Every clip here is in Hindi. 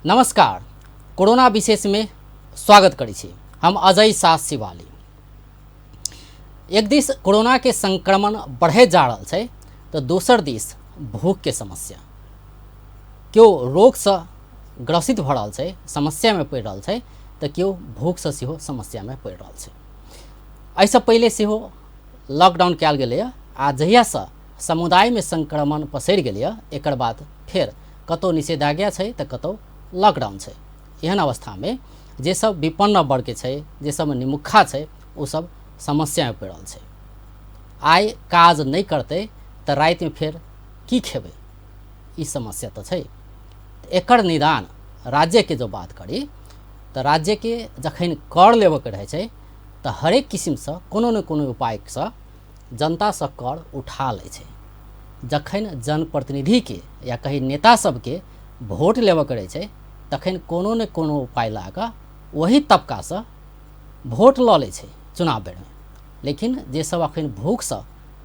नमस्कार। कोरोना विशेष में स्वागत करी छी। हम अजय सास शिवाली। एक दिस कोरोना के संक्रमण बढ़े जा रहा है तो दोसर दिस भूख के समस्या क्यों रोग से ग्रसित भ रहा है, समस्या में पड़ रहा है तो क्यों भूख से सेहो समस्या में पड़ रहा है। ऐसा पहले सेहो लॉकडाउन कल गए आ जहिया से समुदाय में संक्रमण पसरि गए एक बाद फिर कतौ निषेधाज्ञा है तो कतौ लॉकडाउन है। एहन अवस्था में जे सब विपन्न वर्ग के जे सब निमुखा है वो सब समस्या में पड़ रहा है। आय काज नहीं करते तो रात में फिर की खेबे, ई समस्या तो है। एकर निदान राज्य के जो बात करी तो राज्य के जखन कर लेवे के रहे तो हरेक किस्म से कोनो न कोनो उपाय से जनता से कर उठा ले छै। जखन जनप्रतिनिधि के या कहीं नेता सबके वोट लेवे के रहे तखन कोनो न कोनो उपाय ला कऽ वही तबका से वोट लऽ ले छै चुनाव बेर में। लेकिन जे सब अखन भूख से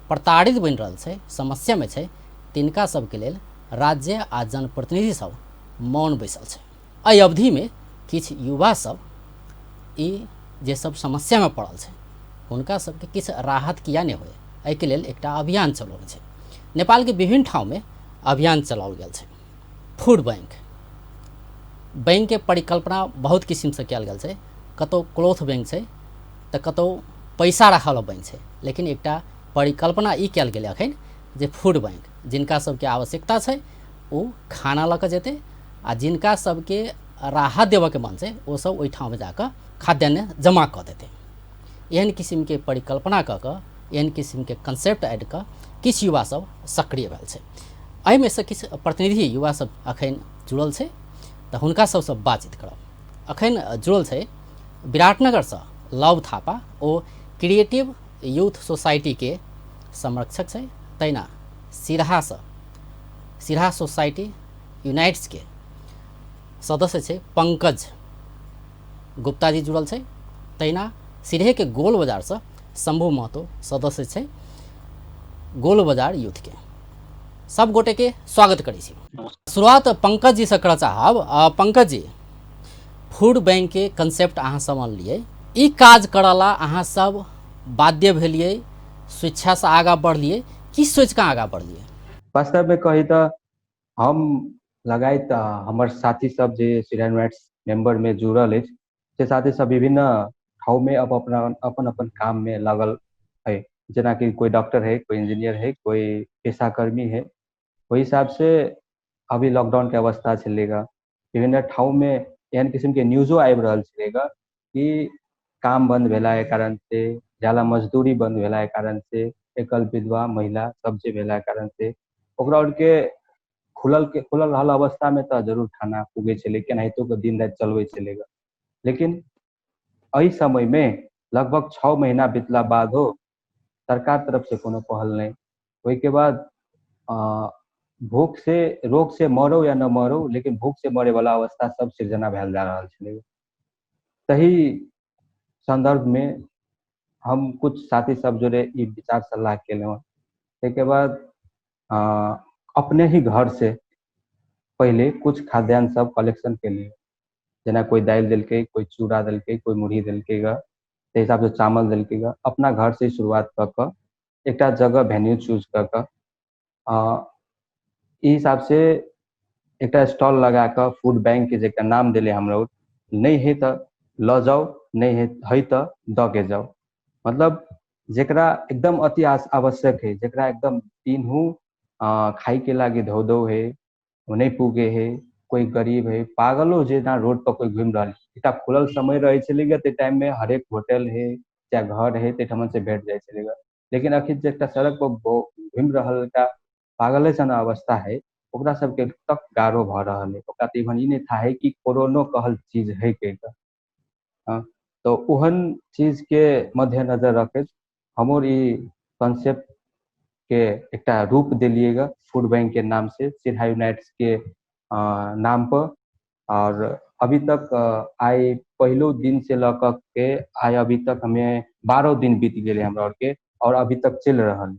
प्रताड़ित बन रहा है, समस्या में है, तिनका सबके लेल राज्य आ जनप्रतिनिधि सब मौन बैसल है। एहि अवधि में किछ युवा सब ई जे सब समस्या में पड़ल है हुनका सबके किछ राहत किया नहीं होए, एहिके लेल एकटा अभियान चलाओल है। नेपाल के विभिन्न ठाव में अभियान चलाओल गेल है। फूड बैंक के परिकल्पना बहुत किस्म से कल गया है। कतौ क्लोथ बैंक है तो कतौ पैसा रखल बैंक है, लेकिन एकटा परिकल्पना ई कल गया अखन जे फूड बैंक जिनका सबके आवश्यकता है वो खाना लऽ कऽ जेतै आ जिनका सबके राहत देवे के मन है वो सब ओहि ठाव में जाकर खाद्यान्न जमा कऽ देते। एहन किस्म के परिकल्पना कऽ कऽ एहन किस्म के कंसेप्ट ऐड कऽ किछु युवा सब सक्रिय भेल छै। एहि में से किछु प्रतिनिधि युवा सब अखन जुड़ल छै तो हुनका सबसँ बातचीत करब। अखन जुड़ल छै विराटनगर से लव थापा, ओ क्रिएटिव यूथ सोसाइटी के संरक्षक है। तैना सिरहा सोसाइटी यूनाइट्स के सदस्य है पंकज गुप्ता जी जुड़ल है। तैना सिरहे के गोल बाजार से शंभु महतो सदस्य है गोल बाजार यूथ के। सब गोटे के स्वागत करी छी। शुरुआत पंकज जी से करऽ चाहब। पंकज जी, फूड बैंक के कंसेप्ट अहाँ समझलिए, ई काज करला अहाँ सब बाध्य भेलिए, स्वेच्छा से आगा बढ़लिए कि सोच के आगा बढ़लिए? वास्तव में कही तो हम लगायत हमर साथी सब जे सिरानवाइट्स मेंबर में जुड़ल है से साथी सब विभिन्न ठाव में अब अपना अपन अपन काम में लागल है। जना कि कोई डॉक्टर है, कोई इंजीनियर है, कोई पेशाकर्मी है। वही हिसाब से अभी लॉकडाउन के अवस्था चलेगा, विभिन्न ठाव में एहन किस्म के न्यूजो आबि रहल छलेगा कि काम बंद भेला के कारण से, जाला मजदूरी बंद भेला के कारण से, एकल विधवा महिला सब जे भेला के कारण से ओकरा और के खुलल रहल अवस्था में तो जरूर खाना पुगे छले, केनाहितो के दिन रात चलवे चलेगा। लेकिन एहि समय में लगभग 6 महीना बीतला बाद हो सरकार तरफ से कोनो पहल नहीं। वही के बाद भूख से रोग से मरो या न मरो, लेकिन भूख से मरे वाला अवस्था सब सृजना भेल जा रहा है। तही संदर्भ में हम कुछ साथी सब जोड़े ई विचार सलाह केलहुँ। के बाद अपने ही घर से पहले कुछ खाद्यान्न सब कलेक्शन के लिए, जना कोई दाल दिल्के, कोई चूड़ा दिल्के, कोई मुढ़ी दिल्केगा, हिसाब से चावल दिल्केगा। अपना घर से शुरुआत कऽ एक जगह वेन्यू चूज कऽ हिसाब से एक स्टॉल लगा कर फूड बैंक के जेका नाम दिले हमरा, नहीं है तो ल जाओ, नहीं है तो द के जाओ। मतलब जेकरा एकदम अति आवश्यक है, जेकरा एकदम तीनहू खाई के लागे धो धो है, नहीं पुगे है, कोई गरीब है, पागलो जेना रोड पर कोई घूम रहा है, खुलल समय रहे चलेगा ते टाइम में हरेक होटल है या घर है ते ठमन से भेट जाए चलेगा। लेकिन अखिर जेटा सड़क पर घूम रहल का पागल सन अवस्था है, ओकरा सबके तक गारो भ रहल है। ओकरा इवन ई नहीं था है कि कोरोना कहल चीज है के। तो ओहन चीज के मद्देनजर रखे हमर ई कंसेप्ट के एक रूप दिलिएगा फूड बैंक के नाम से, सिरहा यूनाइट्स के नाम पर। और अभी तक आए पहलो दिन से लऽ के आए अभी तक हमें 12 दिन बीत गए हमरा के, और अभी तक चल रहा है।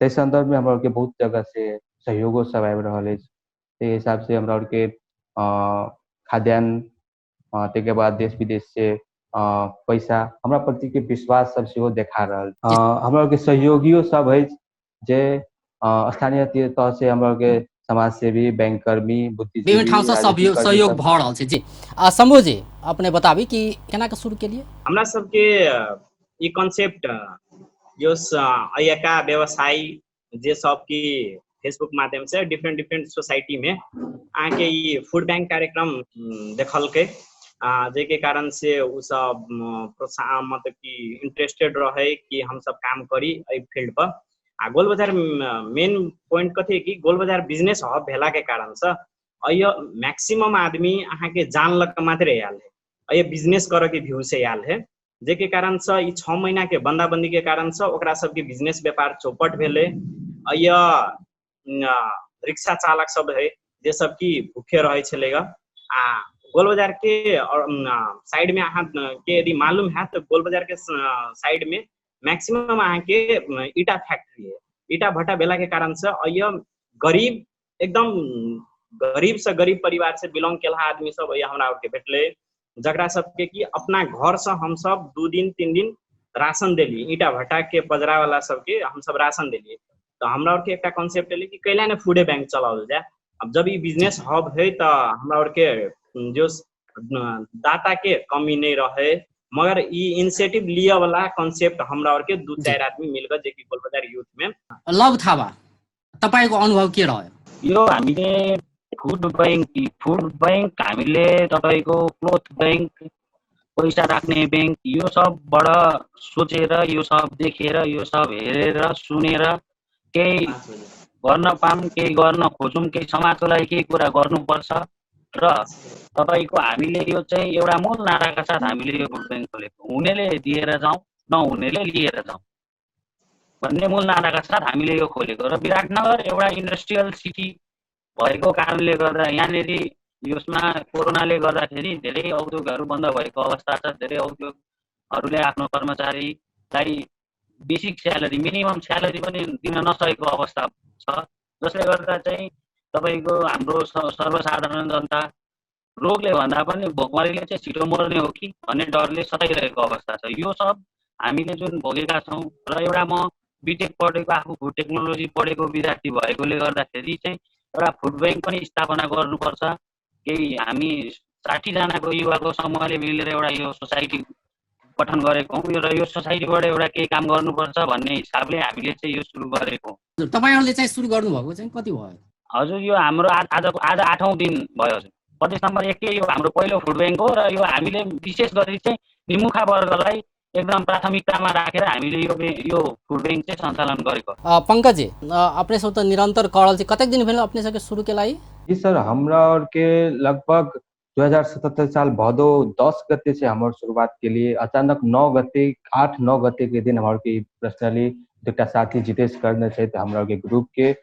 ते संदर्भ में हमरा के बहुत जगह से सहयोगो सब आबि रहल है। ते हिसाब से हमरा के खाद्यान्न त्यसके बाद देश विदेश से पैसा हमरा प्रति के विश्वास सब सेहो देखा रहल हमरा के सहयोगियो सब है जे स्थानीय तह से हमरा के समाज सेवी बैंक कर्मी विभिन्न बुद्धिजीवी ठाउँ से राजनीतिक कर्मी सहयोग सब भऽ रहल छै जी। शंभू जी अपने बताबी कि केना के शुरू केलिए। हमरा सबके ई कॉन्सेप्ट जो अयका व्यवसायी जे सब की फेसबुक माध्यम से डिफरेंट डिफरेंट सोसाइटी में आके ई फूड बैंक कार्यक्रम देखल के जे के कारण से उ सब प्रोत्साहन मतलब कि इंटरेस्टेड रहे कि हम सब काम करी ए फील्ड पर। आ गोल बाजार मेन पॉइंट कथी है कि गोल बाजार बिजनेस हब भेला के कारण से अय मैक्सिमम आदमी अहाँ के जानलक मात्रे आयल है, अय बिजनेस करे के व्यू से आयल है, जे के कारण से ई 6 महीना के बंदाबंदी के कारण से ओकरा सबके बिजनेस व्यापार चौपट भेले। अय रिक्शा चालक सब है जे सब की भूखे रहे छलेगा। आ गोल बाजार के साइड में अहाँ के यदि मालूम है तो गोल बाजार के साइड में मैक्सिमम अहाँ के ईटा फैक्ट्री है। ईटा भट्टा भेला के कारण से अय गरीब एकदम गरीब से गरीब परिवार से बिलोंग केला आदमी सब अय हमरा के भेटले, जकरा सबके कि अपना घर से हम सब 2 दिन 3 दिन राशन देली, ईटा भट्टा के पजरा वाला सबके हम सब राशन देली। तो हमरा के एक कॉन्सेप्ट एले कि कैला ने फूडे बैंक चलावल जाए। अब जब ये बिजनेस हब है तो हमरा के जो दाता के कमी नहीं रहे, मगर ई इनिशिएटिव लिया वाला कॉन्सेप्ट हमरा के 2-4 आदमी मिलकर जे कि गोल बाजार यूथ में लभ थापा तपाईको अनुभव के रह्यो। यो हामीले फूड बैंक हामीले तपाईको क्लोथ बैंक पैसा राख्ने बैंक यो सबबाट सोचेर यो सब देखेर यो सब हेरेर सुनेर केही गर्न पाऊँ केही गर्न खोजौँ केही समाजको लागि केही कुरा गर्नुपर्छ र तपाईको हामीले यो चाहिँ एउटा मूल नाराका साथ हामीले यो फूड बैंक खोलेको, हुनेले दिएर जाउँ नहुनेले लिएर जाउँ भन्ने मूल नाराका साथ हामीले यो खोलेको। र विराटनगर एउटा इन्डस्ट्रियल सिटी भएको कारणले गर्दा यहाँनिर यसमा कोरोनाले गर्दाखेरि धेरै उद्योगहरू बन्द भएको अवस्था छ। धेरै उद्योगहरूले आफ्नो कर्मचारीलाई बेसिक स्यालेरी मिनिमम स्यालेरी पनि दिन नसकेको अवस्था छ, जसले गर्दा चाहिँ तपाईको हाम्रो सर्वसाधारण जनता रोगले भन्दा पनि भोकमरीले चाहिँ छिटो मर्ने हो कि भन्ने डरले सताइरहेको अवस्था छ। यो सब हामीले जुन भोगेका छौँ र एउटा म बीटेक पढेको आफू फुड टेक्नोलोजी पढेको विद्यार्थी भएकोले गर्दाखेरि चाहिँ एउटा फुड बैंक पनि स्थापना गर्नुपर्छ। केही हामी 60 जनाको युवाको समूहले मिलेर एउटा यो सोसाइटी गठन गरेको हौँ र यो सोसाइटीबाट एउटा केही काम गर्नुपर्छ भन्ने हिसाबले हामीले चाहिँ यो सुरु गरेको हौँ। तपाईहरुले चाहिँ सुरु गर्नुभएको चाहिँ कति भयो? हजुर यो हाम्रो आज 8औं दिन भयो। प्रदेश नम्बर 1 के यो हाम्रो पहिलो फुड बैंक हो र यो हामीले विशेष गरी चाहिँ निमुखा वर्गलाई एकदम प्राथमिकतामा राखेर हामीले यो फुड बैंक चाहिँ सञ्चालन गरेको। पंकज जी अपने सब तो निरंतर करल छी, कतेक दिन भेल अपने सबके शुरू केला ई? जी सर, हमरा और के लगभग 2077 साल भदौ 10 गते से हमारे शुरुआत के लिए अचानक 8-9 गते के दिन हमारे के पर्सनली एक साथी जितेश करने से हमारा के ग्रुप के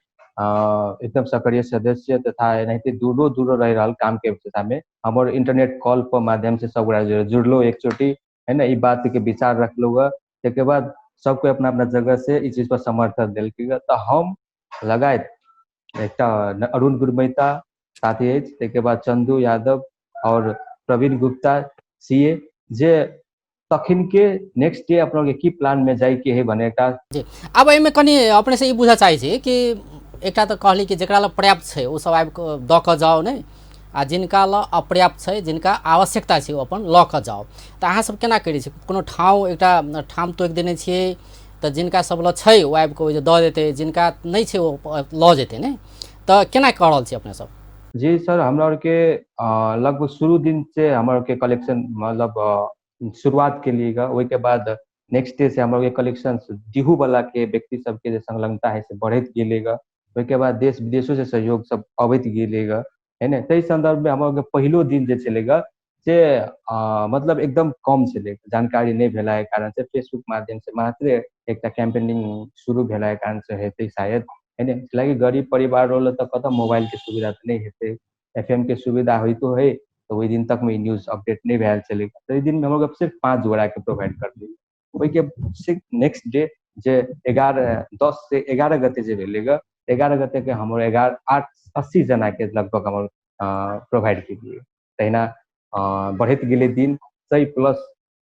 एकदम सक्रिय सदस्य तथा नहीं दूरो दूरो रह रहा काम के विषय में हमारे इंटरनेट कॉल पर माध्यम से सब जुड़लो एक चोटी है ना, ये बात के विचार रख लो। के बाद सबको अपना अपना जगह से इस चीज पर समर्थन दिल तो हम लगाए एक अरुण गुरमैता साथी है, के बाद चंदू यादव और प्रवीण गुप्ता सीए जे तखिन के नेक्स्ट डे अपना के की प्लान में जाए के है बनेका। जी अब एमे कनी अपने से ई बुझा चाहे छी कि एकटा तो कहली कि जेकरा ल पर्याप्त है वो सब आबि के द क जाओ नहीं, आ जिनका ल अपर्याप्त है जिनका आवश्यकता है वो अपन ल क जाओ। तो अहाँ सब केना करै छी? कोनो ठाव एकटा ठाम तोक देने छियै तो जिनका सब ल छै वो आबि के द देते, जिनका नहीं छै वो ल जेते नहीं, तो केना कर रहल छी अपने सब? जी सर, हमरा के लगभग शुरू दिन से हमारे के कलेक्शन मतलब शुरुआत के लिए वही के बाद नेक्स्ट डे से हमारे कलेक्शन दिहू वाला के व्यक्ति सबके जो संलग्नता है से बढ़त गेलेगा। वही के बाद देश विदेशों से सहयोग सब अवैत गेलेगा है ना। तई संदर्भ में हमारे पहलो दिन जो चलेगा से मतलब एकदम कम चलेगा, जानकारी नहीं भेला है कारण से फेसबुक माध्यम से मात्र एक कैंपेनिंग शुरू भेला है कारण से हेतै शायद है ना। इसलिए गरीब परिवार वाला तो कत मोबाइल के सुविधा तो नहीं हेतै, एफएम के सुविधा हुई तो है तो वही दिन तक में न्यूज अपडेट नहीं भेल चलेगा। तो दिन में हम लोग सिर्फ 5 जोड़ा के प्रोवाइड कर दी। वही के नेक्स्ट डे जे 10 से 11 गते जे भेलेगा 11 गते के हमारे 80 जना के लगभग हम प्रोवाइड कीजिए। तहिना बढ़त गेले दिन सही प्लस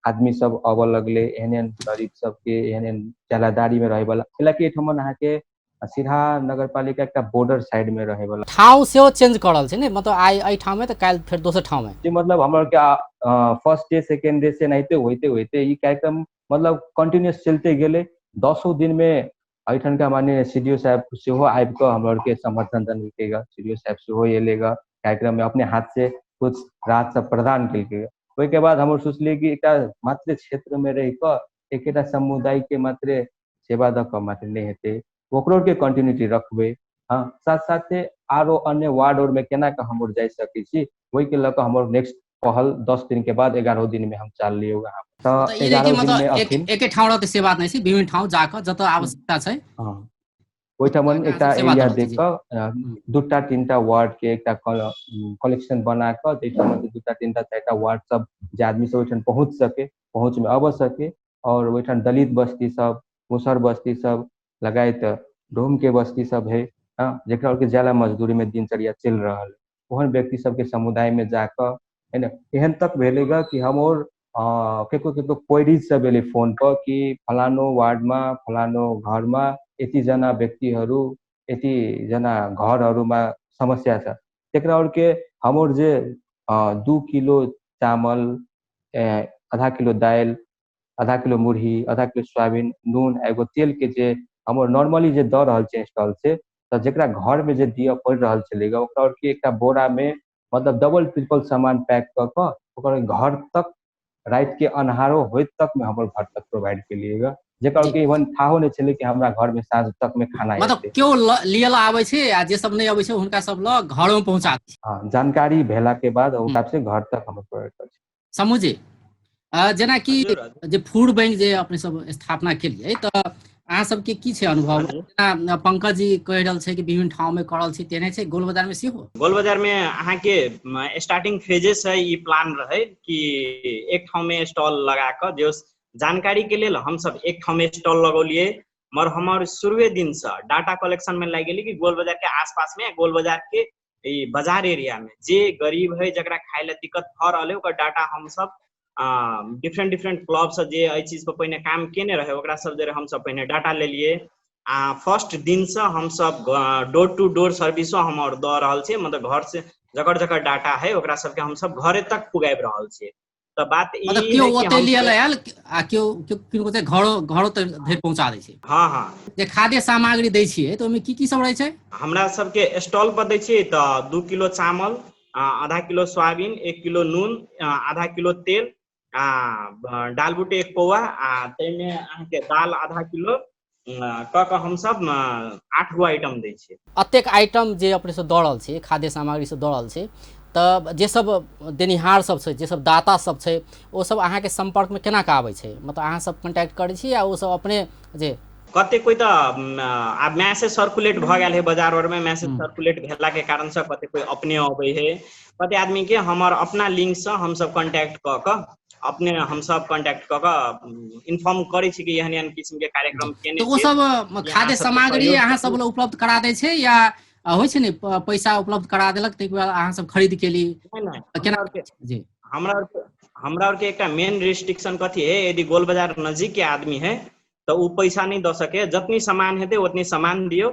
आदमी सब अब लगले एहन गरीब सबके एहन जलादारी में रहे वाला हालांकि एठमन अहाँ के सीधा नगरपालिका एक बॉर्डर साइड में रहे वाला ठाउँ सेहो चेंज कर रहल छै ने, मतलब आइ एहि ठाउँ में तो काल्हि फेर दोसर ठाउँ में। जी मतलब हमारे क्या फर्स्ट डे सेकेंड डे से नहीं होते होते ये कार्यक्रम मतलब कंटिन्यूस चलते गेले 10 दिन में अठन का माननीय सीडीओ साहब सेहो आबि कऽ हमरा के समर्थन देलकेगा। सीडीओ साहब सेहो एलेगा कार्यक्रम में अपने हाथ से कुछ राहत सब प्रदान केलकेगा। ओहि के बाद हम सोचलिए कि एक मात्र क्षेत्र में रह कऽ एक समुदाय के मात्र सेवा द कऽ मात्र नहीं हेतै, ओकरो के कंटिन्यूटी रखबै। हाँ साथ साथे आरो अन्य वार्ड और में केना के हम जाय सकै छी वही के लऽ कऽ हमर नेक्स्ट पहल 10 दिन के बाद 11 दिन में हम चाल लियो वहाँ तो मतलब ई नहि कि 11 दिन में मतलब अखिन एके ठाउँ रहतै से बात नहि छै, विभिन्न ठाउँ जाकऽ जतऽ आवश्यकता छै हाँ ओहिठामन अहाँ एक सब सेवा एरिया दऽ रहल छी देख जी। कऽ 2टा 3टा वार्ड के एक कलेक्शन बना कऽ जाहिठाम 2टा 3टा 4टा वार्ड सब जे आदमी सब ओहिठाम पहुँच सके, पहुँच में आबऽ सके और ओहिठाम दलित बस्ती सब मुसहर बस्ती सब लगायत डोम के बस्ती सब है जेकरा के ज्यादा मजदूरी में दिनचर्या चल रहा है ओहन व्यक्ति सबके समुदाय में जाकर है ना एहन तक भेलेगा कि हम और केको क्वेरीज सब एले फोन पर कि फलानो वार्ड में फलानो घर में यति जना व्यक्तिहरू यति जना घरहरूमा समस्या छ तेकरा और के हम और जे 2 किलो चावल आधा किलो दाल आधा किलो मुरही आधा किलो सोयाबीन नून एगो तेल के जे हम नॉर्मली जे दऽ रहल छै इंस्टॉल से तो जेकरा घर में जे दिया पड़ रहल छलेगा ओकरा और के एक बोरा में मतलब डबल ट्रिपल सामान पैक कऽ कऽ ओकर घर तक रात के अन्हारो होइत तक में हमर घर तक प्रोवाइड केलिएगा जेकर जी के इवन थाहो नहीं चले कि हमरा घर में साँझ तक में खाना मतलब एतै। केओ लियल आबै छै आ जे सब नहीं आबै छै हुनका सब लऽ घरों में पहुँचा दै छै। हाँ जानकारी भेला के बाद उस हिसाब से घर तक हम प्रोवाइड कर छी। समझे जेनाकि हजुर हजुर जे फूड बैंक जे अपने सब स्थापना केलिए तऽ अहाँ सबके की छै अनुभव, हजुर जेना पंकज जी कहि रहल छै कि विभिन्न ठाउँ में करल छै तेने छै गोल बाजार में सेहो। गोल बाजार में अहाँ के स्टार्टिंग फेजेस है ये प्लान रहे कि एक ठाउँ में स्टॉल लगा कर जो जानकारी के लिए हम सब एक ठाउँ में स्टॉल लगौलिए मगर हमारे शुरुए दिन से डाटा कलेक्शन में लग गई कि गोल बाजार के आसपास में गोल बाजार के बाजार एरिया में जे गरीब है जरा खाए ला दिक्कत भ रहा है ओकर डाटा हम सब डिफरेंट डिफरेंट क्लब से जे एहि चीज पर पहले काम केने रहे ओकरा सब जे हम सब पहले डाटा ले लिए फर्स्ट दिन से हम सब डोर टू डोर सर्विसो हम और दऽ रहल छी मतलब घर से जकर जकर डाटा है ओकरा सबके हम सब घरे तक पुगाबि रहल छी। तो बात मतलब ई केओ है कि ओते हम लियल आयल आ केओ किनको तऽ घरो तक धरि पहुँचा दै छै। हाँ हाँ जे खाद्य सामग्री दै छियै तऽ ओहिमे की सब रहै छै। हमरा सबके स्टॉल पर दै छियै तऽ 2 किलो चावल आधा किलो सोयाबीन 1 किलो नून आधा किलो तेल दाल बूटे 1 पौआ ताहिमे अहाँके दाल आधा किलो कऽ कऽ हम सब 8 गो आइटम दै छियै। अतेक आइटम जे अपने सब दऽ रहल छै खाद्य सामग्री सब दऽ रहल छै तऽ जे सब देनिहार सब छै जे सब दाता सब छै ओ सब अहाँके संपर्क में केना के आबै छै, मतलब अहाँ सब कांटेक्ट करै छी या ओ सब अपने जे कते कोई तो आब मैसेज सर्कुलेट भ गेल है बाजार और में मैसेज सर्कुलेट भेला के कारण से कते कोई अपने अबै है कते आदमी के हमर अपना लिंक से हम सब कांटेक्ट क के अपने हम सब कांटेक्ट क के इन्फॉर्म करै छी कि एहन एहन किस्म के कार्यक्रम केने तऽ ओ छियै सब कि अहाँ खाद्य सबके सामग्री सहयोग अहाँ सब करू। लए उपलब्ध करा दै छै या होइ छै ने पैसा उपलब्ध करा देलक ताहिके बाद अहाँ सब खरीद के ली नहीं केना जी। हमरा और के एक मेन रिस्ट्रिक्शन कथी है यदि गोल बाजार नजदीक के आदमी है तो वो पैसा नहीं दे सके जितनी सामान है उतनी सामान दियो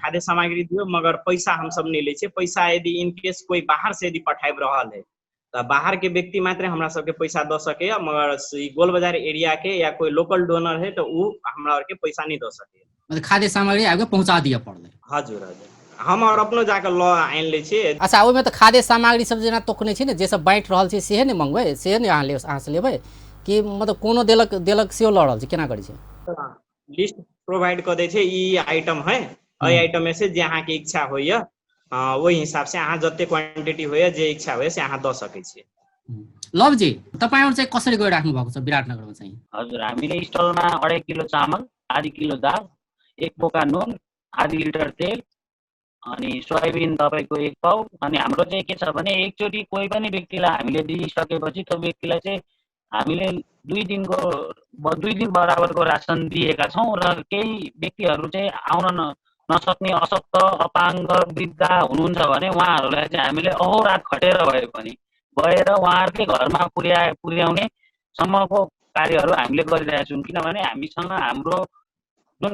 खाद्य सामग्री दियो मगर पैसा हम सब नहीं ले छियै। पैसा यदि इन केस कोई बाहर से यदि पठाबि रहल है तो बाहर के व्यक्ति मात्र हमरा सबके पैसा दे सके मगर गोल बाजार एरिया के या कोई लोकल डोनर है तो वो हमरा और के पैसा नहीं दे सके। मतलब खाद्य सामग्री आगे पहुँचा दिअ पड़लै। हजुर हजुर हम और अपनो जाके ल आनि लै छियै। अच्छा ओहिमे तऽ खाद्य सामग्री सब जेना तोकने छै ने जे सब बाँटि रहल छै सेहे ने मंगबै सेहे ने अहाँ से लेबै कि मतलब कोनो देलक सेहो लऽ रहल छै केना करै छै। लिस्ट प्रोवाइड कर दै छै ई आइटम है एहि आइटम में से जे अहाँ के इच्छा होइए ओहि हिसाब से अहाँ जते क्वांटिटी होइए जे इच्छा होइए से अहाँ दऽ सकै छियै। लव जी तपाईहरु चाहिँ कसरी गइराख्नु भएको छ विराटनगरमा चाहिँ। हजुर हामीले स्टलमा 2.5 किलो चामल आधी किलो दाल 1 बोका नुन आधी लिटर तेल अनि सोयाबिन तपाईँको 1 पाउ अनि हाम्रो चाहिँ के छ भने एकचोटि कोही पनि व्यक्तिलाई हामीले दिइसकेपछि त्यो व्यक्तिलाई चाहिँ हामीले 2 दिन बराबरको रासन दिएका छौँ र केही व्यक्तिहरू चाहिँ आउन नसक्ने अशक्त अपाङ्ग वृद्ध हुनुहुन्छ भने उहाँहरूलाई चाहिँ हामीले अहोरात खटेर भए पनि गएर उहाँहरूकै घरमा पुर्याउने सम्मको कार्यहरू हामीले गरिरहेका छौँ। किनभने हामीसँग हाम्रो जुन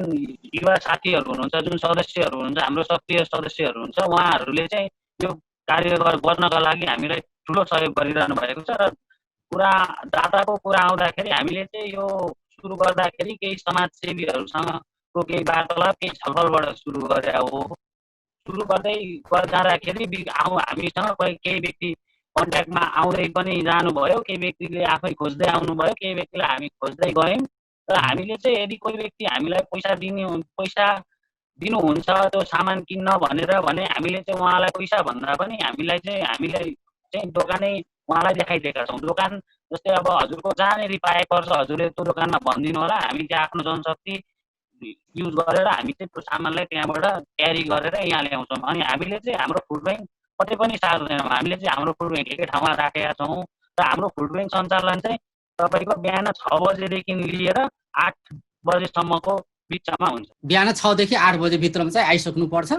युवा साथीहरू हुनुहुन्छ, जुन सदस्यहरू हुनुहुन्छ, हाम्रो सक्रिय सदस्यहरू हुन्छ, उहाँहरूले चाहिँ यो कार्य गर्नका लागि हामीलाई ठुलो सहयोग गरिरहनु भएको छ। र कुरा डाटाको कुरा आउँदाखेरि हामीले चाहिँ यो सुरु गर्दाखेरि केही समाजसेवीहरूसँगको केही वार्तालाप, केही छलफलबाट सुरु गरे हो। सुरु गर्दै जाँदाखेरि हामीसँग केही व्यक्ति कन्ट्याक्टमा आउँदै पनि जानुभयो, केही व्यक्तिले आफै खोज्दै आउनुभयो, केही व्यक्तिलाई हामी खोज्दै गयौँ। र हामीले चाहिँ यदि कोही व्यक्ति हामीलाई पैसा दिनुहुन्छ त्यो सामान किन्न भने हामीले चाहिँ उहाँलाई पैसा भन्दा पनि हामीलाई चाहिँ दोकानै उहाँलाई देखाइदिएका छौँ। दोकान जस्तै अब हजुरको जहाँनिर पाए पर्छ हजुरले त्यो दोकानमा भनिदिनु होला, हामी चाहिँ आफ्नो जनशक्ति युज गरेर हामी चाहिँ त्यो सामानलाई त्यहाँबाट क्यारी गरेर यहाँ ल्याउँछौँ। अनि हामीले चाहिँ हाम्रो फुड ब्याङ्क कतै पनि सार्दैनौँ। हामीले चाहिँ हाम्रो फुड ब्याङ्क एकै ठाउँमा राखेका छौँ र हाम्रो फुड ब्याङ्क सञ्चालन चाहिँ तपाईँको बिहान 6 बजेदेखि लिएर 8 बजेसम्मको बिचमा हुन्छ। बिहान 6 देखि 8 बजे भित्रमा चाहिँ आइसक्नुपर्छ।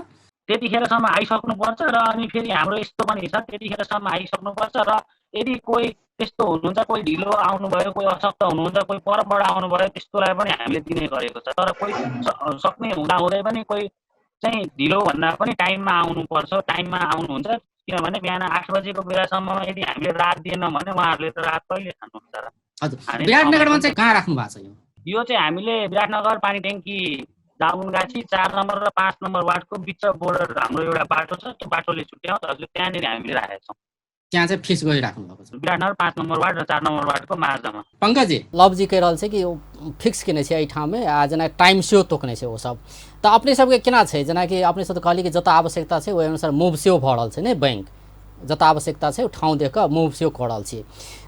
त्यतिखेरसम्म आइसक्नुपर्छ। र अनि फेरि हाम्रो यस्तो पनि छ, त्यतिखेरसम्म आइसक्नुपर्छ। र यदि कोही त्यस्तो हुनुहुन्छ, कोही ढिलो आउनुभयो, कोही अशक्त हुनुहुन्छ, कोही परबाट आउनुभयो, त्यस्तोलाई पनि हामीले दिने गरेको छ। तर कोही सक्ने हुँदाहुँदै पनि कोही चाहिँ ढिलो भन्दा पनि टाइममा आउनुपर्छ, टाइममा आउनुहुन्छ। किनभने बिहान 8 बजेको बेलासम्म यदि हामीले रात दिएनौँ भने उहाँहरूले त रात कहिले खानुहुन्छ र। हजुर, विराटनगरमा चाहिँ कहाँ राख्नु भएको छ यो चाहिँ हामीले विराटनगर पानी ट्याङ्की दाउनगाछी 4 नम्बर र 5 नम्बर वार्डको बिच बोर्डर हाम्रो एउटा बाटो छ, त्यो बाटोले छुट्याउँछ हजुर, त्यहाँनिर हामीले राखेका छौँ। त्यहाँ चाहिँ फिक्स गरिराख्नु भएको छ विराटनगर 5 नम्बर वार्ड र 4 नम्बर वार्डको माझमा। पंकज जी, लव जी कह रहल छै कि फिक्स केने छै एहि ठाम में आ जेना टाइम सेहो तोकने छै ओ सब, तऽ अपने सबके केना छै? जेना कि अपने सब कहली कि जतऽ आवश्यकता छै ओहि अनुसार मूव सेहो भऽ रहल छै ने, बैंक जतऽ आवश्यकता छै ठाउँ देख कऽ मूव सेहो कऽ रहल छी।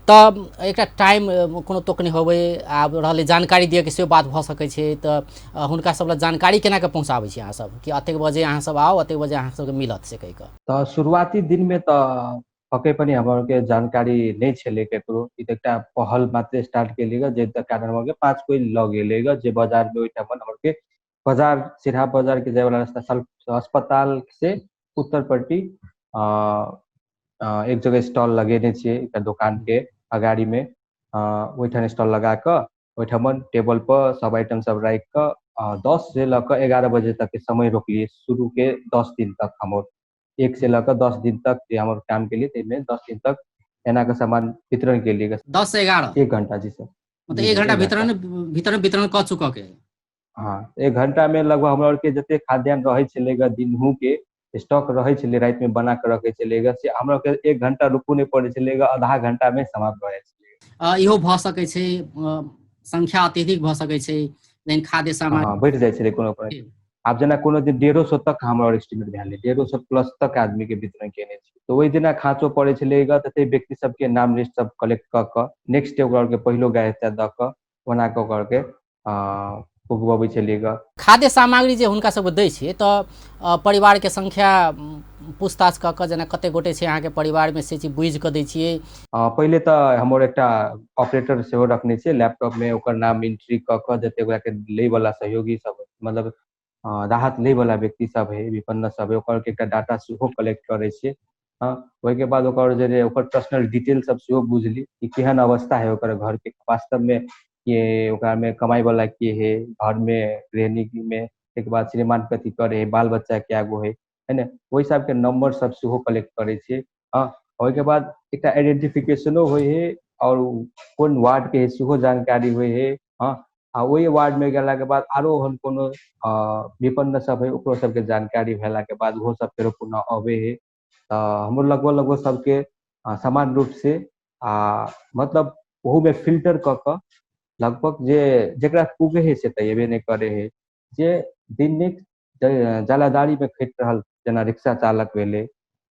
तऽ एकटा टाइम कोनो तोकने होबै, आब रहलै जानकारी दिअके सेहो बात भऽ सकै छै, तऽ हुनका सब लए जानकारी केना कऽ पहुँचाबै छी अहाँ सब कि अतेक बजे अहाँ सब आओ, अतेक बजे अहाँ सबके मिलत से कहि कऽ? तऽ शुरुआती दिनमे तऽ पक्कै पनि हमरके जानकारी नहि छलै केकरो। ई तऽ एकटा पहल मात्रै स्टार्ट केलिएगा, जे कारण हमरके 5 कोई लऽ गेलेगा जे बाजारमे ओहिठाम हमरके बाजार सिरहा बाजार के जायवाला रास्ता अस्पताल से उत्तरपट्टि एक जगह स्टॉल लगेने छियै एकटा दुकान के अगाड़ी में। ओहिठाम स्टॉल लगा कऽ ओहिठाम टेबल पर सब आइटम सब राखि कऽ 10 से लऽ कऽ 11 बजे तक के समय रोकलिए। शुरू के 10 दिन तक हम 1 से लऽ कऽ 10 दिन तक हमारे काम के लिए, ताहिमे 10 दिन तक एना के सामान वितरण के लिए 10 से 11 1 घंटा। जी सर, मतलब 1 घंटा वितरण कऽ चुकऽ के? हाँ, 1 घंटा में लगभग हमरा के जते खाद्यान्न रहे छलेगा दिनहू के स्टॉक रहे छले, रात में बना के रखे छलेगा, से हमरा के 1 घंटा रुकू नहीं पड़े छलेगा, आधा घंटा में समाप्त भए छलेगा। इहो भऽ सकै छै संख्या अत्यधिक भऽ सकै छै, लेकिन खाद्य सामान हाँ बढ़ जाए छले कोनो पर। आब जेना कोनो दिन 150 तक हमरा एस्टिमेट भेल, 150 प्लस तक आदमी के वितरण केने छी। तो वही दिन खाँचो पड़े छलेगा, तते व्यक्ति सबके नाम लिस्ट सब कलेक्ट क क नेक्स्ट डे ओकरा के पहिलो गायता द क बना क ओकरा के पुगबबै छलिएगा। खाद्य सामग्री जे हुनका सबके दै छियै तऽ परिवार के संख्या पूछताछ कऽ कऽ जेना कते गोटे छै अहाँके परिवार में से चीज बुझि कऽ दै छियै? पहिले तऽ हमर एकटा ऑपरेटर सेहो रखने छियै, लैपटॉप में ओकर नाम एंट्री कऽ कऽ जते ओकरा के लै वाला सहयोगी सब मतलब राहत लै वाला व्यक्ति सब है, विपन्न सब है, ओकर के एकटा डाटा सेहो कलेक्ट करै छियै। हाँ, ओहिके बाद ओकर जे ओकर पर्सनल डिटेल सब सेहो बुझली कि केहन अवस्था है ओकर घर के, वास्तव में कि ओकरा में कमाई वाला के है, घर में गृहिणी में, एक बाद श्रीमान कथी करे है, बाल बच्चा क्या गो है ना, वही सब के नंबर सब सेहो कलेक्ट करे छियै। हाँ, ओहिके बाद एकटा आइडेंटिफिकेशनो होइ है और कोन वार्ड के है सेहो जानकारी होइ है। हाँ, आ वही वार्ड में गेला के बाद आरो हम कोनो विपन्न सब है ओकरो सबके जानकारी भेला के बाद वो सब फेरो पुनः अबे है। हमरो लगभग सबके समान रूप से मतलब वहू में फिल्टर क क लगभग जे जकरा पुगे है से तऽ अयबे नहीं करे है। जे दिन जालादारी में खटि रहल जेना रिक्शा चालक भेले,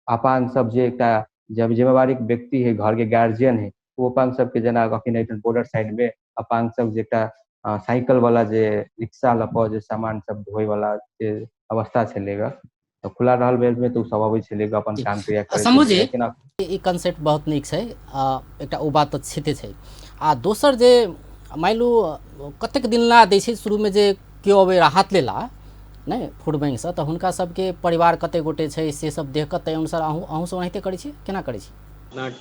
अपांग सब जे एकटा जब जिम्मेवारी व्यक्ति है, घर के गार्जियन है, वो अपांग सबके जेना अखन बॉर्डर साइड में अपांग सब जे एकटा साइकिल वाला जे रिक्शा लऽ जे सामान सब ढोए वाला जे अवस्था छलेगा तऽ खुला रहल बेर में तो सब अबै छलेगा अपन काम क्रिया करे। समझे ई कंसेप्ट बहुत नीक छै, एकटा ओ बात तऽ छिते छै। आ दोसर जे मान लू कतेक दिन ला दै छै शुरू में जे केओ अबै राहत लेला नहीं फूड बैंक से, तऽ हुनका सबके परिवार कते गोटे छै से सब देख कऽ ताहि अनुसार अहूँ सब ओनाहिते करै छी, केना करै छी?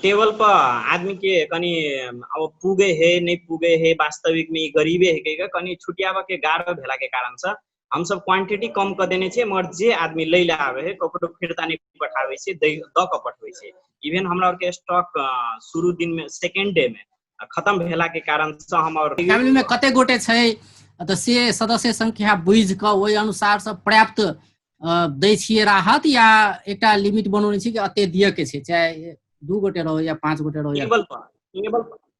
टेबल पर आदमी के कनी अब पुगे है नहीं पुगे है वास्तविक में गरीबे है के कनी छुटियावा के गाढ़ो भेला के कारण से हम सब क्वांटिटी कम कर देने छे मगर जे आदमी ले आवे है ककरो फिरता नहीं पठावे छे द क पठवे छे। इवन हमरा और के स्टॉक शुरू दिन में सेकंड डे में खत्म भेला के कारण से हम और फैमिली में कते गोटे छै त से सदस्य संख्या बुझ क ओहि अनुसार से पर्याप्त दै छियै राहत या एकटा लिमिट बनौने छी कि अते दिय के छै चाहे 2 गोटे रहो या 5 गोटे रहो या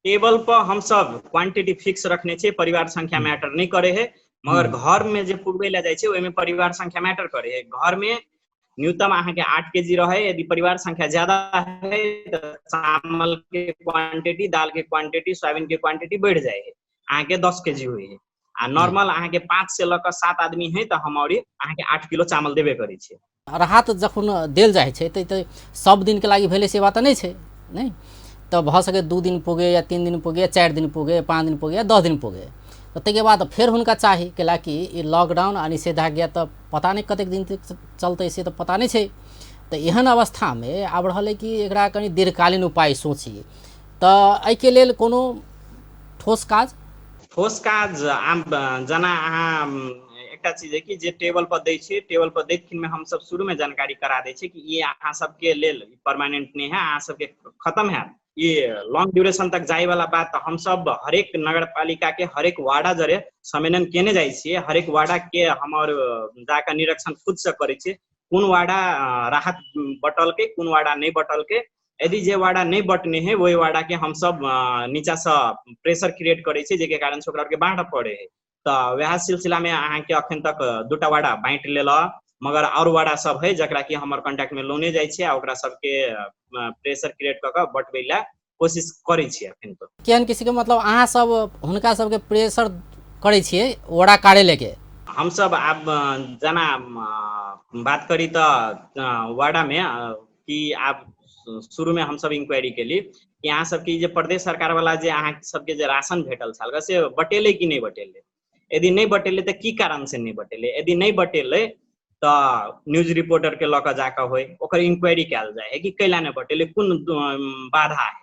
टेबल पर हम सब क्वांटिटी फिक्स रखने छे परिवार संख्या मैटर नहीं करे है मगर घर में जे पुगबे ला जाय छे ओय में परिवार संख्या मैटर करे है। घर में न्यूनतम अहाँ के 8 केजी रहे यदि परिवार संख्या ज्यादा है तो चावल के क्वांटिटी दाल के क्वांटिटी सोयाबीन के क्वांटिटी बढ़ जाए है अहाँ के 10 केजी हुई है आ नॉर्मल अहाँ के 5 से लक 7 आदमी है तो हम और अहाँ के 8 किलो चावल देबे करै छे। राहत जखन देल जाइ छै त सब दिन के लागि भेले से बात नहीं छै नहीं तो भ सके 2 दिन पुगे या 3 दिन पुगे 4 दिन पुगे 5 दिन पुगे या 10 दिन पुगे तो तै के बाद फिर हुनका चाही कैलाकि ई लॉकडाउन आ निषेधाज्ञा तो पता नहीं कतेक दिन तक चलते से तो पता नहीं छै तो एहन अवस्था में आब रहले कि एकरा कनी दीर्घकालीन उपाय सोची तो एहि के लेल कोनो ठोस काज जना अहाँ एकटा चीज है कि जे टेबल पर दै छै टेबल पर दैखिन में हम सब शुरू में जानकारी करा दै छै कि ये अहाँ सबके लेल परमानेंट नहीं है अहाँ सबके खत्म है ये लॉन्ग ड्यूरेशन तक जाए वाला बात हम सब हरेक नगर पालिका के हरेक वार्डा जरे सम्मेलन केने जाय छियै हरेक वार्डा के हमर जाकर निरीक्षण खुद से करे छियै कोन वार्डा राहत बटल के कोन वार्डा नहीं बटल के यदि जे वार्डा नहीं बटने है वही वार्डा के हम सब नीचा से प्रेशर क्रिएट करे छियै जेके कारण से ओकरा के बांट पड़े है तो वह सिलसिला में अहाँ के अखन तक 2टा वार्डा बांट लेल मगर और वार्डा सब है जकरा कि हमर कांटेक्ट में लोने जाय छै ओकरा सब के प्रेशर क्रिएट क के बटबै ला कोशिश करै छियै अखन तो केहन किसी के मतलब अहाँ सब हुनका सब के प्रेशर करै छियै वार्डा कार्यालय के हम सब अब जना बात करी तो वार्डा में कि आप शुरू में हम सब इंक्वायरी के लिए कि अहाँ सबके जे प्रदेश सरकार वाला जे अहाँ सबके जे राशन भेटल छल से बटेले कि नहीं बटेले यदि नहीं बटेले तो की कारण से नहीं बटेले यदि नहीं बटेले तो न्यूज रिपोर्टर के लक जाकर होय ओकर इंक्वायरी कैल जाए है कि कैला नहीं बटेले कोन बाधा है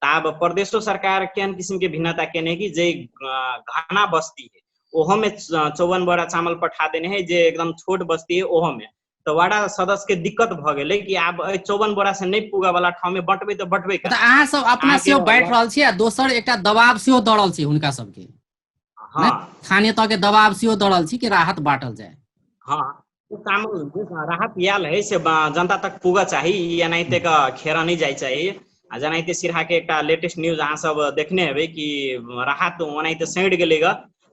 तब प्रदेशो सरकार केहन किस्म के भिन्नता केने कि जे घना बस्ती है ओहो में 54 बोरा चावल पठा देने है जे एकदम छोट बस्ती है ओहो में तो वार्डा सदस्य के दिक्कत भ गेलै कि आब 54 बोरा से नहीं पुगा वाला ठाव में बटबे तो बटबे त अहाँ सब अपना सेहो बैठ रहल छी आ दोसर एकटा दबाव सेहो द रहल छी हुनका सबके हां स्थानीय तह के दबाव सेहो द रहल छी कि राहत बाटल जाए हां तो काम राहत याल है से जनता तक पुगा चाहिए या नहीं का खेरा नहीं जाय चाहिए आ जनाइते सिरहा के एकटा लेटेस्ट न्यूज अहाँ सब देखने हेबै कि राहत ओनाइते सैंड गेलै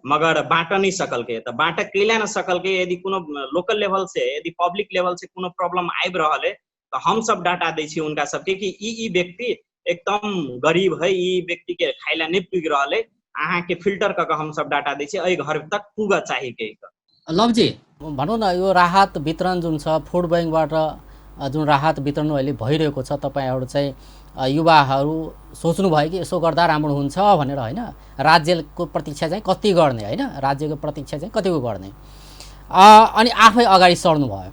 मगर बांट नहीं सकल के तो बांट कैला न सकल के यदि कोनो लोकल लेवल से यदि पब्लिक लेवल से कोनो प्रॉब्लम आबि रहल है तो हम सब डाटा दै छी उनका सबके कि ई व्यक्ति एकदम गरीब है ई व्यक्ति के खाइला नहीं पुग रहल है अहाँ के फिल्टर क के हम सब डाटा दै छी एहि घर तक पुगा चाहिए के लव जी भनौँ न यो राहत वितरण जुन छ फूड बैंकबाट जुन राहत वितरण अहिले भइरहेको छ तपाईहरु चाहिँ युवाहरू सोच्नु भयो कि यसो गर्दा राम्रो हुन्छ भनेर हैन राज्यको प्रतीक्षा चाहिँ कति गर्ने हैन राज्यको प्रतीक्षा चाहिँ कतिको गर्ने अनि आफै अगाडि सर्नु भयो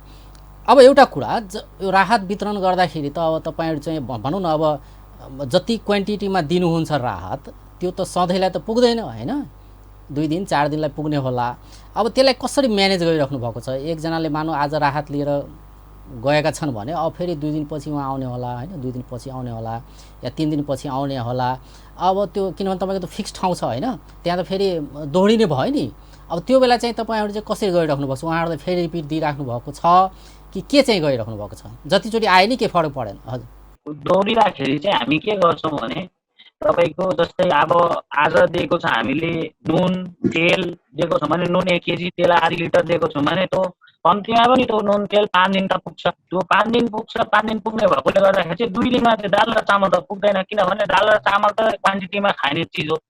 अब एउटा कुरा यो राहत वितरण गर्दाखेरि त अब तपाईहरु चाहिँ भनौँ न अब जति क्वान्टिटीमा दिनुहुन्छ राहत त्यो त सधैँलाई त पुग्दैन हैन 2 दिन 4 दिनलाई पुग्ने होला अब त्यसलाई कसरी म्यानेज गरिराख्नु भएको छ एकजनाले मानौ आज राहत लिएर गएका छन् भने अब फेरि 2 दिन पछि उहाँ आउने होला हैन 2 दिन पछि आउने होला या 3 दिन पछि आउने होला अब त्यो किनभने तपाईको त फिक्स ठाउँ छ हैन त्यहाँ त फेरि दोहोरिने भयो नि अब त्यो बेला चाहिँ तपाईहरु चाहिँ कसरी गरिराख्नु भएको छ उहाँहरुले फेरि रिपिट दिइराख्नु भएको छ कि के चाहिँ गरिराख्नु भएको छ जतिचोटी आए नि के फरक परेन हजुर दोहोरिराखेरि चाहिँ हामी के गर्छौं भने तपाईको जस्तै अब आज दिएको छ हामीले नुन तेल दिएको छ भने नुन 1 केजी तेल आधी लिटर दिएको छ भने त्यो कम्तीमा पनि त्यो नुन तेल 5 दिन त पुग्छ त्यो 5 दिन पुग्छ 5 दिन पुग्ने भएकोले गर्दाखेरि चाहिँ 2 दिनमा चाहिँ दाल र चामल त पुग्दैन किनभने दाल र चामल त क्वान्टिटीमा खाने चीज हो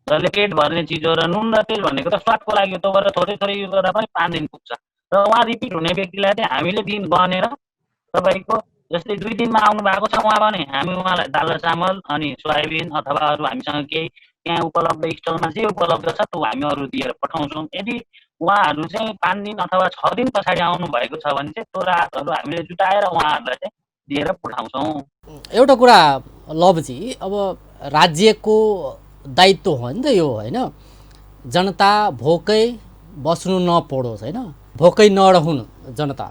जसले पेट भर्ने चीज हो र नुन र तेल भनेको त स्वादको लागि हो त्यो भएर थोरै थोरै युज गर्दा पनि 5 दिन पुग्छ र उहाँ रिपिट हुने व्यक्तिलाई चाहिँ हामीले दिन गनेर तपाईको जस्तै 2 दिनमा आउनु भएको छ उहाँ भने हामी उहाँलाई दाल र चामल अनि सोयाबिन अथवा अरु हामीसँग केही त्यहाँ उपलब्ध स्टलमा जे उपलब्ध छ त्यो हामी अरु दिएर पठाउँछौं यदि उहाँहरु चाहिँ 5 दिन अथवा 6 दिन पछाडी आउनु भएको छ भने चाहिँ त्यो राहतहरु हामीले जुटाएर उहाँहरुलाई चाहिँ दिएर पठाउँछौँ। एउटा कुरा लवजी, अब राज्यको दायित्व हो नि त यो, होइन? जनता भोकै बस्नु नपरोस्, होइन? भोकै नरहुन् जनता,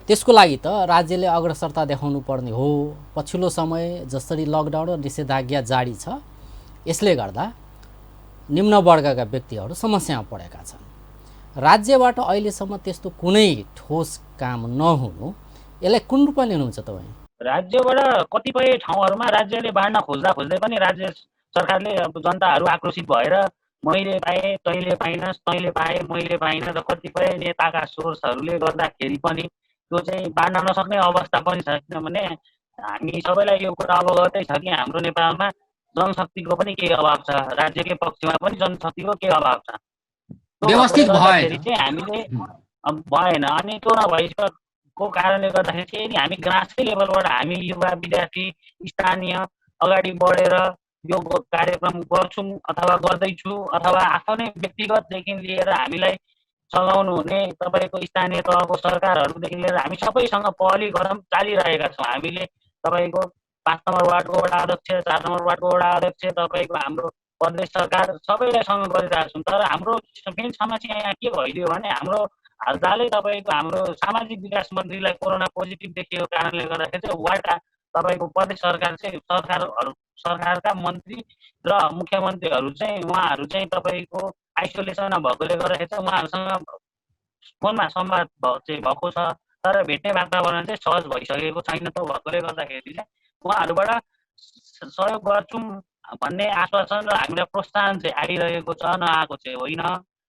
त्यसको लागि त राज्यले अग्रसरता देखाउनु पर्ने हो। पछिल्लो समय जसरी लकडाउन र निषेधाज्ञा जारी छ, यसले गर्दा निम्न वर्गका व्यक्तिहरू समस्यामा परेका छन्। राज्यबाट अहिलेसम्म त्यस्तो कुनै ठोस काम नहुनु, यसलाई कुन रूपमा लिनुहुन्छ तपाईँ? राज्यबाट कतिपय ठाउँहरूमा राज्यले बाँड्न खोज्दा खोज्दै पनि राज्य सरकारले अब जनताहरू आक्रोशित भएर मैले पाएँ तैँले पाइनस्, तैँले पाएँ मैले पाइनँ र कतिपय नेताका सोर्सहरूले गर्दाखेरि पनि त्यो चाहिँ बाँड्न नसक्ने अवस्था पनि छ। किनभने हामी सबैलाई यो कुरा अवगतै छ कि हाम्रो नेपालमा जनशक्तिको पनि केही अभाव छ, राज्यकै पक्षमा पनि जनशक्तिको केही अभाव छ। व्यवस्थित गर्दाखेरि चाहिँ हामीले भएन। अनि त्यो नभइसकेको कारणले गर्दाखेरि चाहिँ यदि हामी ग्रासकै लेभलबाट हामी युवा विद्यार्थी स्थानीय अगाडि बढेर यो कार्यक्रम गर्छौँ अथवा गर्दैछु अथवा आफ्नै व्यक्तिगतदेखि लिएर हामीलाई चलाउनु हुने तपाईँको स्थानीय तहको सरकारहरूदेखि लिएर हामी सबैसँग पहली कदम चालिरहेका छौँ। हामीले तपाईँको 5 नम्बर वार्डको वडा अध्यक्ष, 4 नम्बर वार्डको वडा अध्यक्ष, तपाईँको हाम्रो प्रदेश सरकार सबैलाई सँग गरिरहेका छौँ। तर हाम्रो मेन समस्या यहाँ के भइदियो भने हाम्रो हालचालै तपाईँको हाम्रो सामाजिक विकास मन्त्रीलाई कोरोना पोजिटिभ देखिएको कारणले गर्दाखेरि चाहिँ वार्डका तपाईँको प्रदेश सरकार चाहिँ सरकारका मन्त्री र मुख्यमन्त्रीहरू चाहिँ उहाँहरू चाहिँ तपाईँको आइसोलेसनमा भएकोले गर्दाखेरि चाहिँ उहाँहरूसँग फोनमा संवाद चाहिँ भएको छ, तर भेट्ने वातावरण चाहिँ सहज भइसकेको छैन। त्यो भएकोले गर्दाखेरि चाहिँ उहाँहरूबाट सहयोग गर्छौँ भन्ने आश्वासन र हामीलाई प्रोत्साहन चाहिँ आइरहेको छ, नआएको चाहिँ होइन।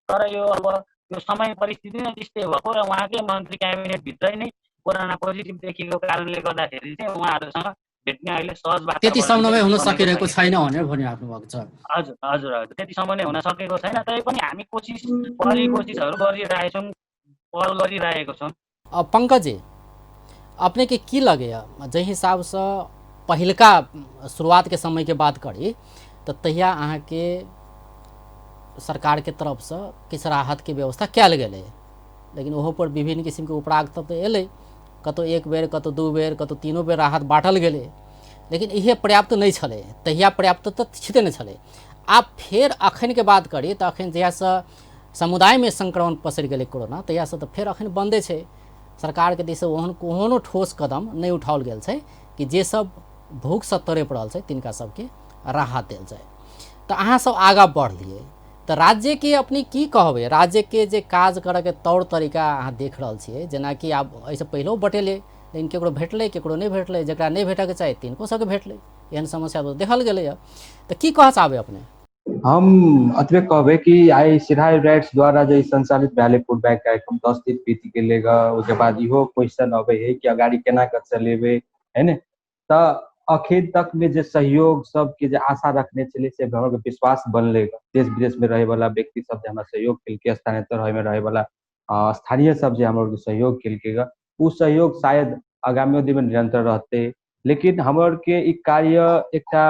तर यो अब यो समय परिस्थिति नै त्यस्तै भएको र उहाँकै मन्त्री क्याबिनेटभित्रै नै कोरोना पोजिटिभ देखिएको कारणले गर्दाखेरि चाहिँ उहाँहरूसँग भेट्ने अहिले सहज वातावरण त्यति समन्वय हुन सकिरहेको छैन भनेर भनिराख्नु भएको छ। हजुर हजुर हजुर त्यतिसम्म नै हुन सकेको छैन। तै पनि हामी कोसिसहरू गरिरहेछौँ, पहल गरिरहेको छौँ। पंकज जी, अपने के लगे जै हिसाब से पहिलका शुरुआत के समय के बात करी तो तहिया अहाँ के सरकार के तरफ से किछु राहत के व्यवस्था कयल गेलै, लेकिन ओहो पर विभिन्न किस्म के उपराग तब तो एलै, कतो एक बेर कतो दू बेर कतो तीनों बेर राहत बाँटल गेलै, लेकिन इहे पर्याप्त नहीं छलै। तहिया पर्याप्त तो छिते नहीं छलै। आप फिर अखन के बात करी तो अखन जहिया से समुदाय में संक्रमण पसरि गेलै कोरोना, तहिया से तो फिर अखन बंदे छै। सरकार के दिस ओहनो ठोस कदम नहीं उठाओल गेल छै कि जे सब भूख से तरे पड़ल छै तिनका सबके राहत देल जाए। तो अहाँ सब आगा बढ़लिए तो राज्य के अपनी की कहबे, राज्य के जे काज करे के तौर तरीका अहाँ देख रहल छियै, जेना कि आप ऐसे पहले बटेले, लेकिन केकरो भेटले केकरो नहीं भेटले, जकरा नहीं भेटके चाहे तिनको सबके भेटले, एहन समस्या तो देखल गेलै। तो की कह चाहबे अपने? हम अतबे कहबे कि आई सिराइ राइट्स द्वारा जो संचालित भैले फूड बैंक कार्यक्रम 10 दिन बीत गेलेगा, उसके बाद इहो क्वेश्चन अबे है कि अगाडि केना कर चलेबे, है ने? तो अखन तक में जे सहयोग सबके जे आशा रखने चले से हमर विश्वास बनलेगा। देश विदेश में रहे वाला व्यक्ति सब जे हमरा सहयोग केलके, स्थानांतर होय में रहे वाला स्थानीय सब जे हमर सहयोग केलकेगा, उ सहयोग शायद आगामी दिन में निरंतर रहते। लेकिन हमर के ई कार्य एकटा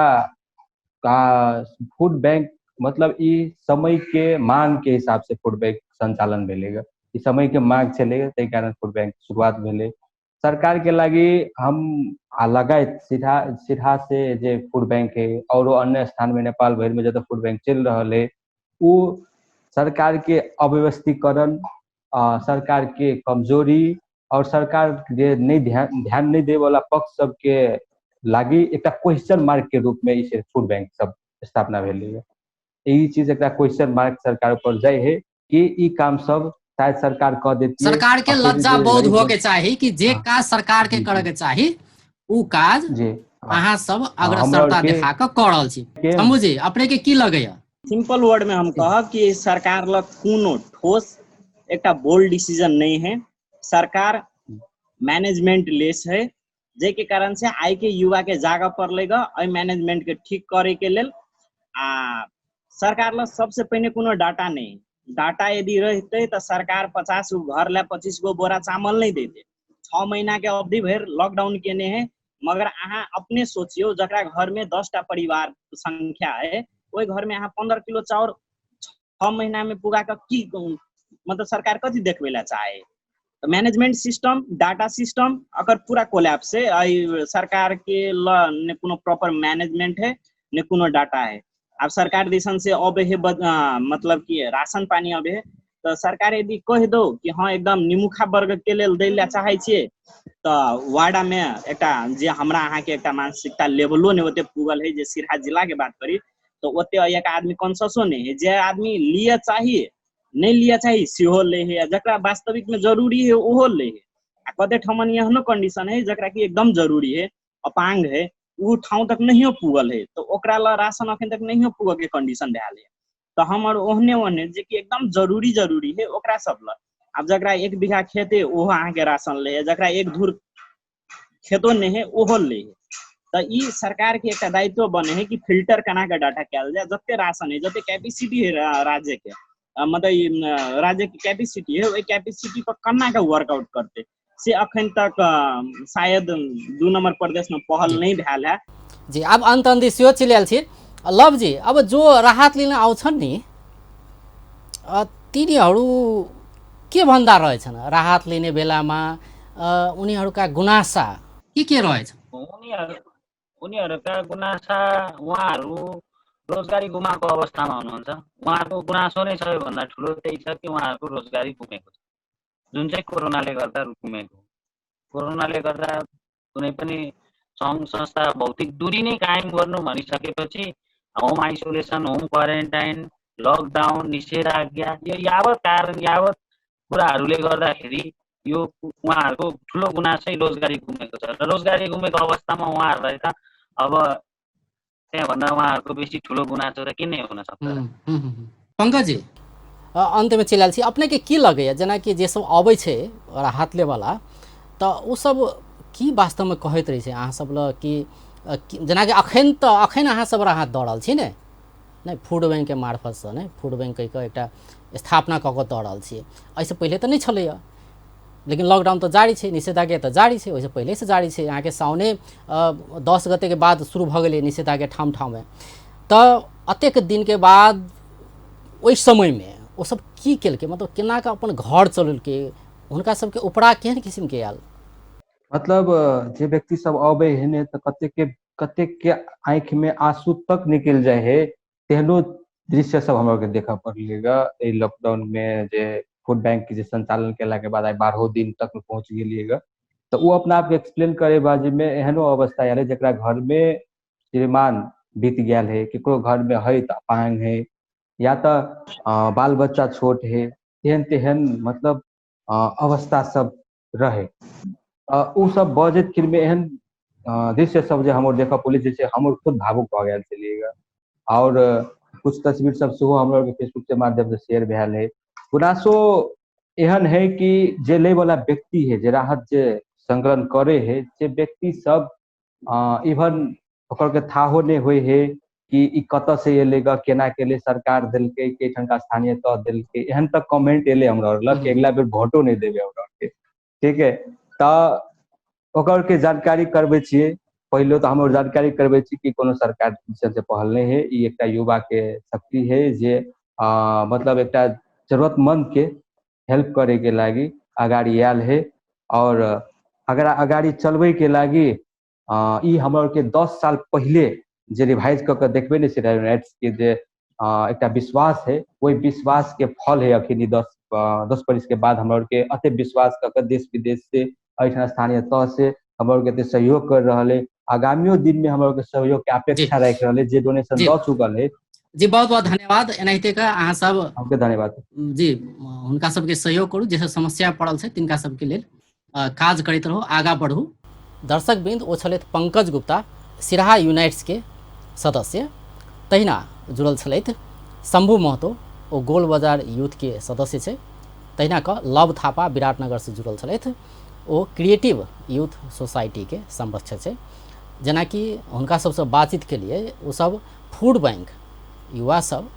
फूड बैंक मतलब ई समय के मांग के हिसाब से फूड बैंक संचालन भेलेगा। ई समय के मांग चलेगा, तै कारण फूड बैंक शुरुआत भेले। सरकार के लगी हम लगायत सीधा से जे फूड बैंक है और अन्य स्थान में नेपाल भर में जब फूड बैंक चल रहा है, वो सरकार के अव्यवस्थीकरण, सरकार के कमजोरी और सरकार जे नहीं ध्यान नहीं दे वाला पक्ष सबके लागी एक क्वेश्चन मार्क के रूप में इसे फूड बैंक सब स्थापना भेल है। यही चीज एक क्वेश्चन मार्क सरकार पर जाए है कि ई काम सब शायद सरकार कह देती है। सरकार के लज्जा बोध हो के चाही कि जे काज सरकार के करे के चाही उ काज अहाँ सब अग्रसरता देखा के कर रहल छी। समझ जी, अपने के की लगैया? सिंपल वर्ड में हम कहब कि सरकार ल कोनो ठोस एक बोल्ड डिसीजन नहीं है। सरकार मैनेजमेंट लेस है, जे के कारण से आई के युवा के जागा पर लेगा और मैनेजमेंट के ठीक करे के लेल सरकार ल सबसे पहले कोनो डाटा नहीं। डाटा यदि रहते तो सरकार 50 घर ला 25 गो बोरा चावल नहीं देते। 6 महीना के अवधि भर लॉकडाउन केने है, मगर अहाँ अपने सोचियो जकरा घर में 10टा परिवार संख्या है, वही घर में अहाँ 15 किलो चाउर 6 महीना में पुगा के की मतलब सरकार कथी देखबे ला चाहे? मैनेजमेंट सिस्टम डाटा सिस्टम अकर पूरा कोलैप्स है। सरकार के ल ने कोनो प्रॉपर मैनेजमेंट है ने कोनो डाटा है। अब सरकार दिसन से अब है मतलब कि राशन पानी अब है तो सरकार यदि कह दो कि हाँ एकदम निमुखा वर्ग के लेल दै ला चाहे छिए तो वार्डा में एकटा जे हमरा अहाँ के एकटा मानसिकता लेवलो ने ओते पुगल है। जे सिरहा जिला के बात करी तो ओते एक आदमी कॉन्शसो नहीं है। जे आदमी लिए चाहिए नहीं लिया चाहिए सेहो ले है, जकरा वास्तविक में जरूरी है ओहो ले है। आ कते ठमन एहनो कंडीशन है जकरा कि एकदम जरूरी है, अपांग है, उ ठाउँ तक नहीं पुगल है तो ओकरा ला राशन अखन तक नहीं पुगल के कंडीशन भेल है। तो हमर ओहने ओहने जे कि एकदम जरूरी है ओकरा सब ला। अब जकरा 1 बीघा खेत है ओहो अहाँ के राशन ले है, जकरा 1 धूर खेतो नहीं है ओहो ले है। तो ई सरकार के एक दायित्व बने है कि फिल्टर कना के डाटा कैल जाए। जते राशन है जते कैपेसिटी है राज्य के मतलब राज्य की कैपेसिटी है वही कैपेसिटी पर कन्ना का वर्कआउट करते से अखन तक शायद 2 नंबर प्रदेश में पहल नहीं भेल है। जी अब अंत दिसियो चलिआल छी। लव जी अब जो राहत लिन आउँछन् नि तिनीहरू के भन्दा रहेछन् राहत लिने बेलामा उनीहरूका गुनासा के रहेछ? उनीहरूका गुनासा उहाँहरू रोजगारी गुमाएको अवस्थामा हुनुहुन्छ। उहाँहरूको गुनासो नै सबैभन्दा ठुलो त्यही छ कि उहाँहरूको रोजगारी गुमेको छ, जुन चाहिँ कोरोनाले गर्दा गुमेको। कोरोनाले गर्दा कुनै पनि सङ्घ संस्था भौतिक दूरी नै कायम गर्नु भनिसकेपछि home isolation, home quarantine, lockdown, निषेधाज्ञा यो यावत कुराहरूले गर्दाखेरि यो उहाँहरूको ठुलो गुनासै रोजगारी गुमेको छ। र रोजगारी गुमेको अवस्थामा उहाँहरूलाई त अब त्यहाँभन्दा उहाँहरूको बेसी ठुलो गुनासो त किन हुन सक्छ? पंकज जी अंत में चलिआल छी। अपने के की लगैया जेना कि जे सब अबै छै राहत लेवाला तो उ सब की वास्तव में कहैत रही छै अहाँ सब ल कि जेना कि अखन अहाँ सब राहत दऽ रहल छी ने नहीं फूड बैंक के मार्फत से नहीं फूड बैंक के एकटा स्थापना कऽ दऽ रहल छी। ऐसे पहले तो नहीं छलैया लेकिन लॉकडाउन तो जारी है, निषेधाज्ञा तो जारी है, वैसे पहले से जारी है। यहाँ के साउने 10 गते के बाद शुरू भ गए निषेधाज्ञा ठाम ठाम में तो अतेक दिन के बाद ओहि समय में वो सब की केलके मतलब केना का अपन घर चलके उनका सबके उपरा केहन किस्म के आयल? मतलब जे व्यक्ति सब अबे है तो कतेक के आँख में आंसू तक निकल जाए है तेहनो दृश्य सब हमरा के देखा पड़ेगा। लॉकडाउन में जे फूड बैंक के संचालन केला के बाद 12 दिन तक पहुंच गेलिएगा तो वो अपना आप एक्सप्लेन करे बाजी में एहनो अवस्था आयल है जरा घर में श्रीमान बीत गया है, केकरो घर में है तो अपांग है या तो बाल बच्चा छोट है, तेहन तेहन मतलब अवस्था सब रहे। उ सब बजट फिल्म में एहन दृश्य सब जे हमर देखा पुलिस जैसे हमर खुद भावुक भ गया चलिएगा। और कुछ तस्वीर सब सेहो हमरा के फेसबुक के माध्यम से शेयर भेल है। गुनासो एहन है कि जे ले वाला व्यक्ति है जे राहत जे संकलन करे है जे व्यक्ति सब इवन ओकर के थाहो नहीं हुए है कि ई कत से एलेगा केना के लिए सरकार दिलके के ठनका स्थानीय तह दिलके एहन तक कमेंट एले हमरा लग के अगला बेर वोटो नहीं देबे हमरा के। ठीक है तो ओकर के जानकारी करबे छिए। पहले तो हम जानकारी करबे छी कि कोनो सरकार दिसन से पहल नहीं है, ई एकटा युवा के शक्ति है जे मतलब एकटा जरूरतमंद के हेल्प करे के लागी अगाड़ी आयल है। और अगर अगाड़ी चलबे के लागी ई हमरा के 10 साल पहले जे रिवाइज क के देखबे ने सीरियल राइट्स के जे एकटा विश्वास है वही विश्वास के फल है। अखनी 10 बरिस के बाद हमरा के अते विश्वास क के देश विदेश से अठन स्थानीय तह से हमरा के सहयोग कर रहा है। आगामियों दिन में हमरा के सहयोग के अपेक्षा रख रहा है जे डोनेशन द चुकल है। जी बहुत बहुत धन्यवाद। एनाहिते का अहाँ सब आपके धन्यवाद जी। हुनका सबके सहयोग करू जैसे समस्या पड़ल है तिनका सबके लेल काज करते रहू आगा बढ़ू। दर्शक बिंद ओ छलथि पंकज गुप्ता सिरहा यूनाइट्स के सदस्य, तहिना जुड़ल छलथि शंभू महतो ओ गोल बाजार यूथ के सदस्य है, तहिना क लव थापा विराटनगर से जुड़ल छलथि ओ क्रिएटिव यूथ सोसाइटी के संरक्षक है। जेना कि हुनका सबसे बातचीत के लिए वो सब फूड बैंक युवा सब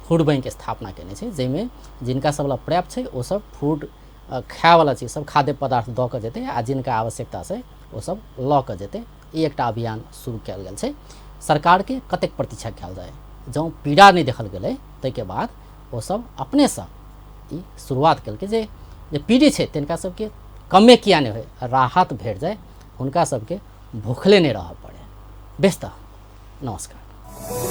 फूड बैंक के स्थापना केने छै जैमे जिनका सब पर्याप्त है वो सब फूड खाए वाला चीज सब खाद्य पदार्थ द के जेते आ जिनका आवश्यकता है वो सब ल के जेते। ई एकटा अभियान शुरू कयल गेल छै। सरकार के कतेक प्रतीक्षा कयल जाए जँ पीड़ा नहीं देखल गेलै ताहि के बाद वो सब अपने से ई शुरुआत केलकै जे जे पीड़ित छै तिनका सबके कमे किया नहीं हो राहत भेट जाए हुनका सबके भूखले नहीं रह पड़े। बेस्त नमस्कार।